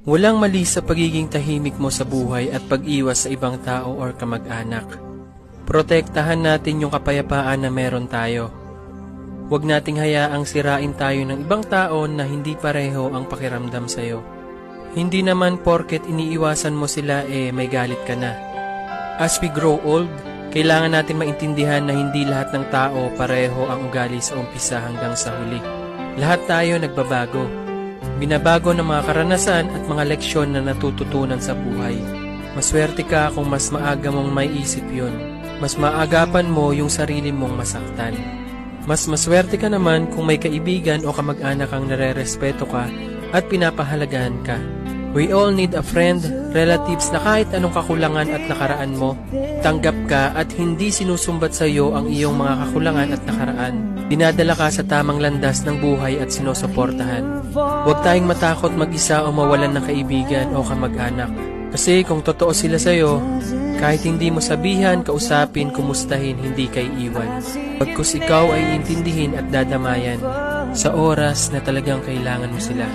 Walang mali sa pagiging tahimik mo sa buhay at pag-iwas sa ibang tao or kamag-anak. Protektahan natin yung kapayapaan na meron tayo. Huwag nating hayaang sirain tayo ng ibang tao na hindi pareho ang pakiramdam sa'yo. Hindi naman porket iniiwasan mo sila may galit ka na. As we grow old, kailangan natin maintindihan na hindi lahat ng tao pareho ang ugali sa umpisa hanggang sa huli. Lahat tayo nagbabago. Binabago ng mga karanasan at mga leksyon na natututunan sa buhay. Maswerte ka kung mas maaga mong maiisip yun. Mas maagapan mo yung sarili mong masaktan. Mas maswerte ka naman kung may kaibigan o kamag-anak kang nare-respeto ka at pinapahalagahan ka. We all need a friend, relatives na kahit anong kakulangan at nakaraan mo, tanggap ka at hindi sinusumbat sa iyo ang iyong mga kakulangan at nakaraan. Dinadala ka sa tamang landas ng buhay at sinusuportahan. Huwag tayong matakot mag-isa o mawalan ng kaibigan o kamag-anak. Kasi kung totoo sila sa iyo, kahit hindi mo sabihan, kausapin, kumustahin, hindi kay iwan. Pagkus ikaw ay intindihin at dadamayan sa oras na talagang kailangan mo sila.